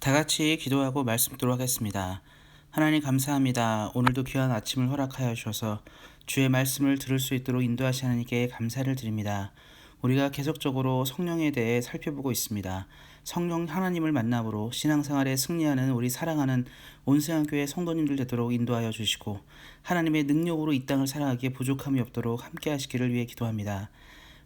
다 같이 기도하고 말씀 듣도록 하겠습니다. 하나님 감사합니다. 오늘도 귀한 아침을 허락하여 주셔서 주의 말씀을 들을 수 있도록 인도하신 하나님께 감사를 드립니다. 우리가 계속적으로 성령에 대해 살펴보고 있습니다. 성령 하나님을 만남으로 신앙생활에 승리하는 우리 사랑하는 온세안교회 성도님들 되도록 인도하여 주시고 하나님의 능력으로 이 땅을 살아가기에 부족함이 없도록 함께 하시기를 위해 기도합니다.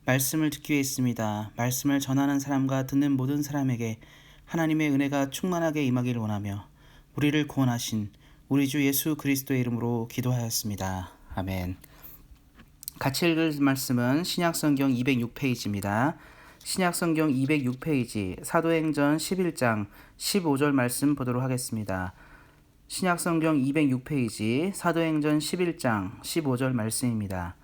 말씀을 듣기 위해 있습니다. 말씀을 전하는 사람과 듣는 모든 사람에게 하나님의 은혜가 충만하게 임하기를 원하며 우리를 구원하신 우리 주 예수 그리스도의 이름으로 기도하였습니다. 아멘. 같이 읽을 말씀은 신약성경 206페이지입니다. 신약성경 206페이지 사도행전 11장 15절 말씀 보도록 하겠습니다. 신약성경 206페이지 사도행전 11장 15절 말씀입니다.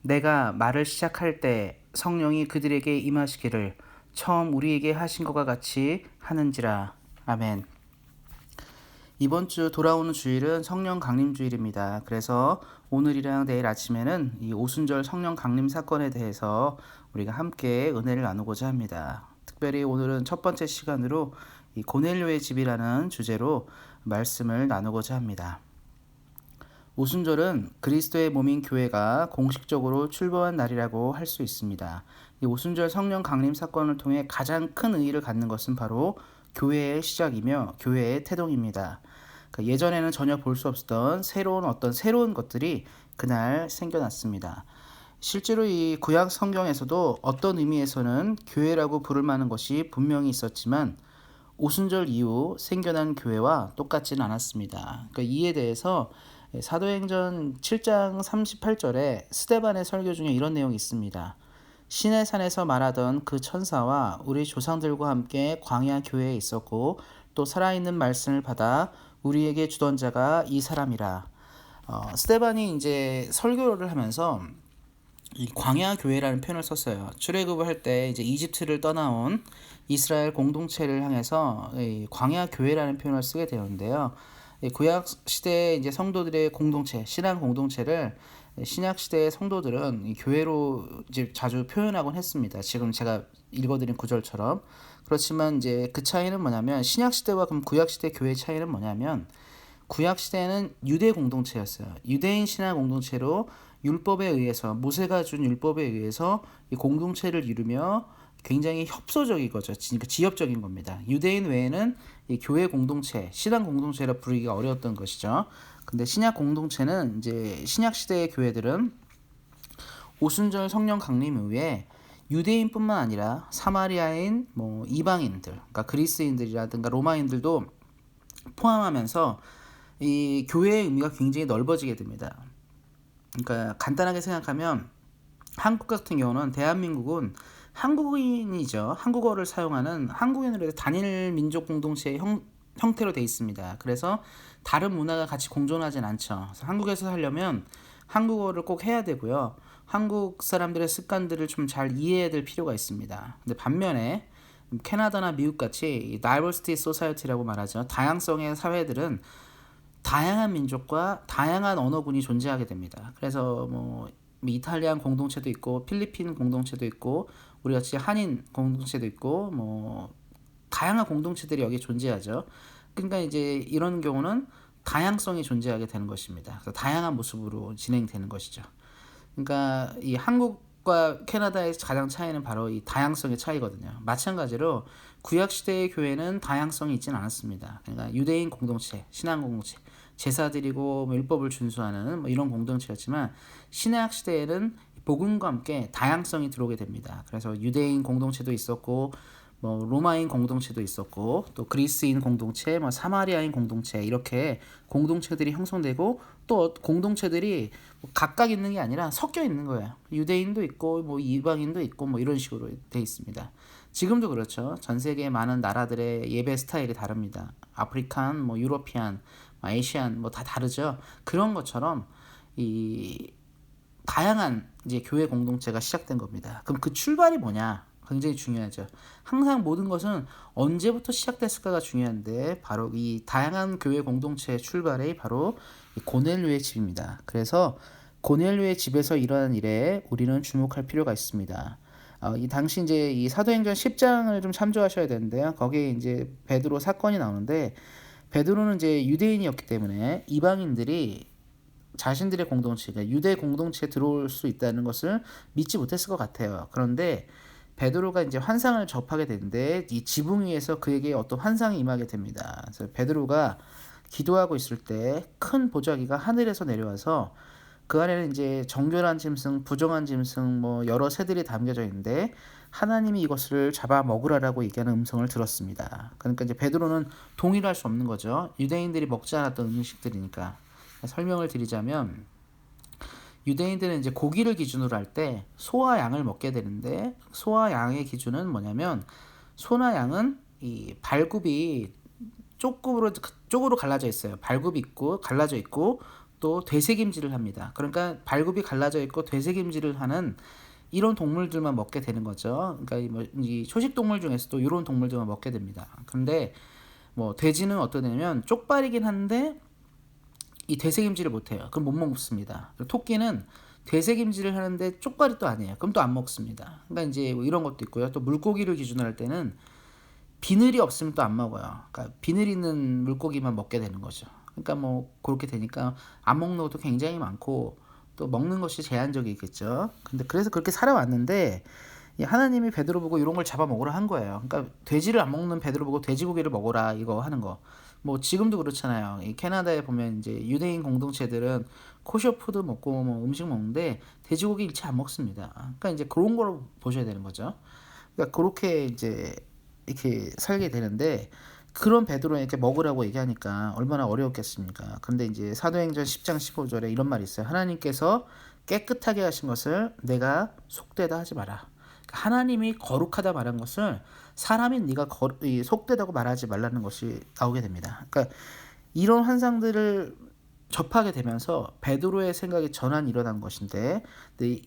내가 말을 시작할 때 성령이 그들에게 임하시기를 처음 우리에게 하신 것과 같이 하는지라. 아멘. 이번 주 돌아오는 주일은 성령 강림 주일입니다. 그래서 오늘이랑 내일 아침에는 이 오순절 성령 강림 사건에 대해서 우리가 함께 은혜를 나누고자 합니다. 특별히 오늘은 첫 번째 시간으로 이 고넬료의 집이라는 주제로 말씀을 나누고자 합니다. 오순절은 그리스도의 몸인 교회가 공식적으로 출범한 날이라고 할 수 있습니다. 이 오순절 성령 강림 사건을 통해 가장 큰 의의를 갖는 것은 바로 교회의 시작이며 교회의 태동입니다. 그러니까 예전에는 전혀 볼 수 없었던 새로운 것들이 그날 생겨났습니다. 실제로 이 구약 성경에서도 어떤 의미에서는 교회라고 부를 만한 것이 분명히 있었지만 오순절 이후 생겨난 교회와 똑같지는 않았습니다. 그러니까 이에 대해서 사도행전 7장 38절에 스데반의 설교 중에 이런 내용이 있습니다. 시내 산에서 말하던 그 천사와 우리 조상들과 함께 광야 교회에 있었고 또 살아있는 말씀을 받아 우리에게 주던 자가 이 사람이라. 스데반이 이제 설교를 하면서 이 광야 교회라는 표현을 썼어요. 출애굽을 할 때 이제 이집트를 떠나온 이스라엘 공동체를 향해서 이 광야 교회라는 표현을 쓰게 되었는데요. 구약 시대의 이제 성도들의 공동체, 신앙 공동체를 신약 시대의 성도들은 이 교회로 이제 자주 표현하곤 했습니다. 지금 제가 읽어드린 구절처럼. 그렇지만 이제 그 차이는 뭐냐면 신약 시대와 그럼 구약 시대 교회 차이는 뭐냐면 구약 시대는 유대 공동체였어요. 유대인 신앙 공동체로 율법에 의해서 모세가 준 율법에 의해서 이 공동체를 이루며 굉장히 협소적인 거죠. 그러니까 지역적인 겁니다. 유대인 외에는 이 교회 공동체, 신앙 공동체라 부르기가 어려웠던 것이죠. 근데 신약 공동체는 이제 신약 시대의 교회들은 오순절 성령 강림 이후에 유대인뿐만 아니라 사마리아인, 이방인들, 그러니까 그리스인들이라든가 로마인들도 포함하면서 이 교회의 의미가 굉장히 넓어지게 됩니다. 그러니까 간단하게 생각하면 한국 같은 경우는 대한민국은 한국인이죠. 한국어를 사용하는 한국인으로 해서 단일 민족 공동체의 형태로 되어 있습니다. 그래서 다른 문화가 같이 공존하진 않죠. 그래서 한국에서 살려면 한국어를 꼭 해야 되고요. 한국 사람들의 습관들을 좀 잘 이해해야 될 필요가 있습니다. 근데 반면에 캐나다나 미국 같이 Diversity Society라고 말하죠. 다양성의 사회들은 다양한 민족과 다양한 언어군이 존재하게 됩니다. 그래서 이탈리안 공동체도 있고 필리핀 공동체도 있고 우리 같이 한인 공동체도 있고 다양한 공동체들이 여기 존재하죠. 그러니까 이제 이런 경우는 다양성이 존재하게 되는 것입니다. 그래서 다양한 모습으로 진행되는 것이죠. 그러니까 이 한국과 캐나다의 가장 차이는 바로 이 다양성의 차이거든요. 마찬가지로 구약 시대의 교회는 다양성이 있지는 않았습니다. 그러니까 유대인 공동체, 신앙 공동체, 제사 드리고 율법을 준수하는 이런 공동체였지만 신약 시대에는 복음과 함께 다양성이 들어오게 됩니다. 그래서 유대인 공동체도 있었고 로마인 공동체도 있었고 또 그리스인 공동체, 사마리아인 공동체 이렇게 공동체들이 형성되고 또 공동체들이 각각 있는 게 아니라 섞여 있는 거예요. 유대인도 있고 이방인도 있고 이런 식으로 돼 있습니다. 지금도 그렇죠. 전 세계의 많은 나라들의 예배 스타일이 다릅니다. 아프리칸, 유러피안, 아시안 다 다르죠. 그런 것처럼 이 다양한 이제 교회 공동체가 시작된 겁니다. 그럼 그 출발이 뭐냐? 굉장히 중요하죠. 항상 모든 것은 언제부터 시작됐을까가 중요한데 바로 이 다양한 교회 공동체의 출발이 바로 고넬료의 집입니다. 그래서 고넬료의 집에서 일어난 일에 우리는 주목할 필요가 있습니다. 이 당시 이제 이 사도행전 10장을 좀 참조하셔야 되는데요. 거기에 이제 베드로 사건이 나오는데 베드로는 이제 유대인이었기 때문에 이방인들이 자신들의 공동체, 그러니까 유대 공동체에 들어올 수 있다는 것을 믿지 못했을 것 같아요. 그런데 베드로가 이제 환상을 접하게 되는데 이 지붕 위에서 그에게 어떤 환상이 임하게 됩니다. 그래서 베드로가 기도하고 있을 때 큰 보자기가 하늘에서 내려와서 그 안에는 이제 정결한 짐승, 부정한 짐승, 뭐 여러 새들이 담겨져 있는데 하나님이 이것을 잡아 먹으라라고 얘기하는 음성을 들었습니다. 그러니까 이제 베드로는 동의를 할 수 없는 거죠. 유대인들이 먹지 않았던 음식들이니까. 설명을 드리자면 유대인들은 이제 고기를 기준으로 할 때 소와 양을 먹게 되는데 소와 양의 기준은 뭐냐면 소나 양은 이 발굽이 쪽으로 갈라져 있어요. 발굽이 있고 갈라져 있고 또 되새김질을 합니다. 그러니까 발굽이 갈라져 있고 되새김질을 하는 이런 동물들만 먹게 되는 거죠. 그러니까 이 초식 동물 중에서도 이런 동물들만 먹게 됩니다. 근데 뭐 돼지는 어떠냐면 쪽발이긴 한데 이 되새김질을 못해요. 그럼 못 먹습니다. 토끼는 되새김질을 하는데 쪽발이 또 아니에요. 그럼 또 안 먹습니다. 그러니까 이제 뭐 이런 것도 있고요. 또 물고기를 기준으로 할 때는 비늘이 없으면 또 안 먹어요. 그러니까 비늘 있는 물고기만 먹게 되는 거죠. 그러니까 뭐 그렇게 되니까 안 먹는 것도 굉장히 많고 또 먹는 것이 제한적이겠죠. 근데 그래서 그렇게 살아왔는데 하나님이 베드로 보고 이런 걸 잡아 먹으라 한 거예요. 그러니까 돼지를 안 먹는 베드로 보고 돼지고기를 먹어라 이거 하는 거. 뭐 지금도 그렇잖아요. 이 캐나다에 보면 이제 유대인 공동체들은 코셔 푸드 먹고 뭐 음식 먹는데 돼지고기 일체 안 먹습니다. 그러니까 이제 그런 걸 보셔야 되는 거죠. 그러니까 그렇게 이제 이렇게 살게 되는데 그런 베드로에게 먹으라고 얘기하니까 얼마나 어려웠겠습니까? 근데 이제 사도행전 10장 15절에 이런 말이 있어요. 하나님께서 깨끗하게 하신 것을 내가 속되다 하지 마라. 하나님이 거룩하다 말한 것을 사람인 네가 속되다고 말하지 말라는 것이 나오게 됩니다. 그러니까 이런 환상들을 접하게 되면서 베드로의 생각이 전환이 일어난 것인데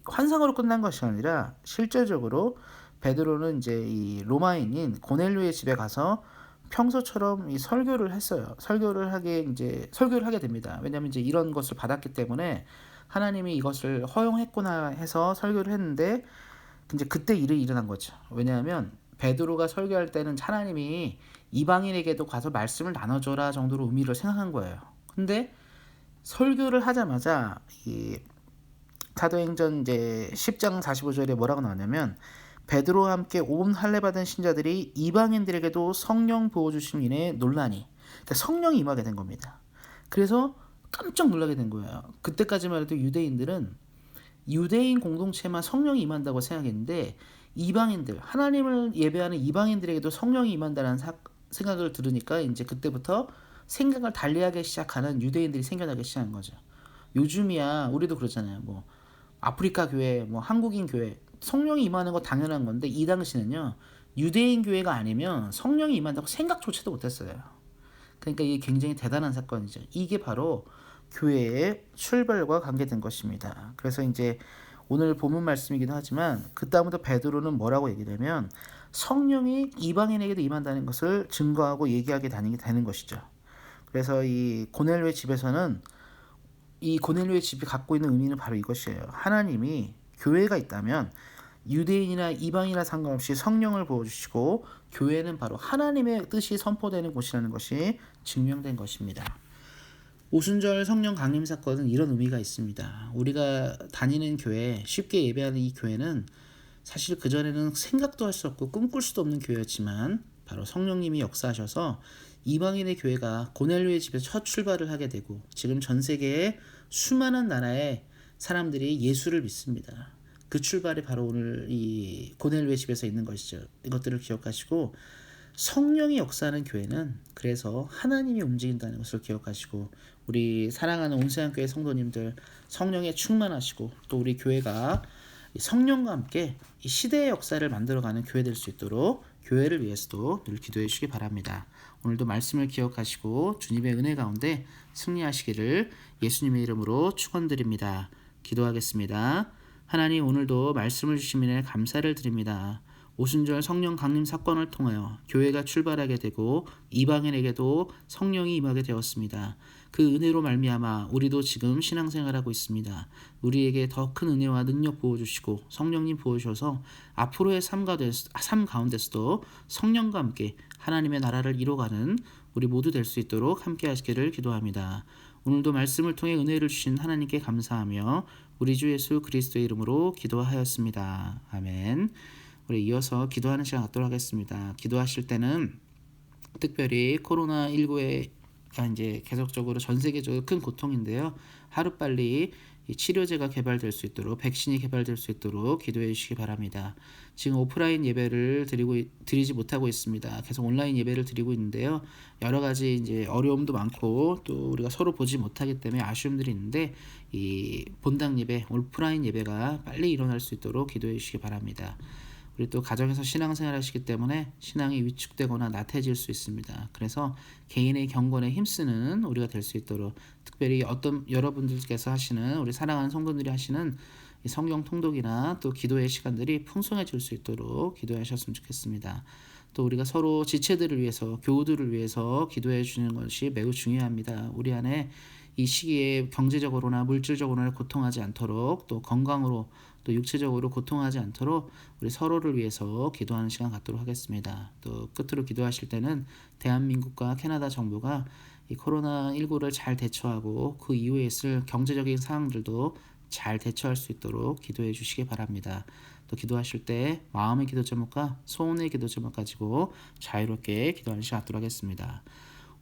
환상으로 끝난 것이 아니라 실제적으로 베드로는 이제 이 로마인인 고넬료의 집에 가서 평소처럼 이 설교를 했어요. 설교를 하게 됩니다. 왜냐하면 이제 이런 것을 받았기 때문에 하나님이 이것을 허용했구나 해서 설교를 했는데 이제 그때 일이 일어난 거죠. 왜냐하면 베드로가 설교할 때는 하나님이 이방인에게도 가서 말씀을 나눠줘라 정도로 의미를 생각한 거예요. 근데 설교를 하자마자 이 사도행전 이제 10장 45절에 뭐라고 나오냐면 베드로와 함께 온 할례 받은 신자들이 이방인들에게도 성령 부어 주심 이내 논란이. 그러니까 성령이 임하게 된 겁니다. 그래서 깜짝 놀라게 된 거예요. 그때까지만 해도 유대인들은 유대인 공동체만 성령이 임한다고 생각했는데 이방인들, 하나님을 예배하는 이방인들에게도 성령이 임한다는 생각을 들으니까 이제 그때부터 생각을 달리하기 시작하는 유대인들이 생겨나기 시작한 거죠. 요즘이야 우리도 그러잖아요. 뭐 아프리카 교회, 뭐 한국인 교회 성령이 임하는 거 당연한 건데 이 당시는요 유대인 교회가 아니면 성령이 임한다고 생각조차도 못했어요. 그러니까 이게 굉장히 대단한 사건이죠. 이게 바로 교회의 출발과 관계된 것입니다. 그래서 이제 오늘 본문 말씀이기도 하지만 그 다음부터 베드로는 뭐라고 얘기하냐면 성령이 이방인에게도 임한다는 것을 증거하고 얘기하게 되는 것이죠. 그래서 이 고넬료의 집에서는 이 고넬료의 집이 갖고 있는 의미는 바로 이것이에요. 하나님이 교회가 있다면 유대인이나 이방인이나 상관없이 성령을 부어주시고 교회는 바로 하나님의 뜻이 선포되는 곳이라는 것이 증명된 것입니다. 오순절 성령 강림 사건은 이런 의미가 있습니다. 우리가 다니는 교회, 쉽게 예배하는 이 교회는 사실 그전에는 생각도 할 수 없고 꿈꿀 수도 없는 교회였지만 바로 성령님이 역사하셔서 이방인의 교회가 고넬료의 집에서 첫 출발을 하게 되고 지금 전 세계의 수많은 나라의 사람들이 예수를 믿습니다. 그 출발이 바로 오늘 이 고넬료의 집에서 있는 것이죠. 이것들을 기억하시고 성령이 역사하는 교회는 그래서 하나님이 움직인다는 것을 기억하시고 우리 사랑하는 온세안교회 성도님들 성령에 충만하시고 또 우리 교회가 성령과 함께 이 시대의 역사를 만들어가는 교회 될 수 있도록 교회를 위해서도 늘 기도해 주시기 바랍니다. 오늘도 말씀을 기억하시고 주님의 은혜 가운데 승리하시기를 예수님의 이름으로 축원드립니다. 기도하겠습니다. 하나님 오늘도 말씀을 주시면 감사를 드립니다. 오순절 성령 강림 사건을 통하여 교회가 출발하게 되고 이방인에게도 성령이 임하게 되었습니다. 그 은혜로 말미암아 우리도 지금 신앙생활하고 있습니다. 우리에게 더 큰 은혜와 능력 부어주시고 성령님 부어주셔서 앞으로의 삶 가운데서도 성령과 함께 하나님의 나라를 이뤄가는 우리 모두 될 수 있도록 함께 하시기를 기도합니다. 오늘도 말씀을 통해 은혜를 주신 하나님께 감사하며 우리 주 예수 그리스도의 이름으로 기도하였습니다. 아멘. 우리 이어서 기도하는 시간 갖도록 하겠습니다. 기도하실 때는 특별히 코로나19에 이제 계속적으로 전 세계적으로 큰 고통인데요. 하루빨리 이 치료제가 개발될 수 있도록, 백신이 개발될 수 있도록 기도해 주시기 바랍니다. 지금 오프라인 예배를 드리지 못하고 있습니다. 계속 온라인 예배를 드리고 있는데요. 여러 가지 이제 어려움도 많고 또 우리가 서로 보지 못하기 때문에 아쉬움들이 있는데 이 본당 예배, 오프라인 예배가 빨리 일어날 수 있도록 기도해 주시기 바랍니다. 우리 또 가정에서 신앙생활 하시기 때문에 신앙이 위축되거나 나태해질 수 있습니다. 그래서 개인의 경건에 힘쓰는 우리가 될 수 있도록, 특별히 어떤 여러분들께서 하시는, 우리 사랑하는 성도들이 하시는 이 성경 통독이나 또 기도의 시간들이 풍성해질 수 있도록 기도하셨으면 좋겠습니다. 또 우리가 서로 지체들을 위해서, 교우들을 위해서 기도해 주는 것이 매우 중요합니다. 우리 안에 이 시기에 경제적으로나 물질적으로나 고통하지 않도록, 또 건강으로 또 육체적으로 고통하지 않도록 우리 서로를 위해서 기도하는 시간 갖도록 하겠습니다. 또 끝으로 기도하실 때는 대한민국과 캐나다 정부가 이 코로나19를 잘 대처하고 그 이후에 있을 경제적인 사항들도 잘 대처할 수 있도록 기도해 주시기 바랍니다. 또 기도하실 때 마음의 기도 제목과 소원의 기도 제목 가지고 자유롭게 기도하는 시간 갖도록 하겠습니다.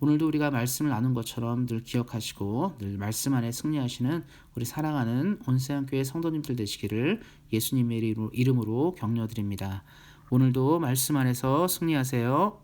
오늘도 우리가 말씀을 나눈 것처럼 늘 기억하시고 늘 말씀 안에 승리하시는 우리 사랑하는 온세안교회 성도님들 되시기를 예수님의 이름으로 격려드립니다. 오늘도 말씀 안에서 승리하세요.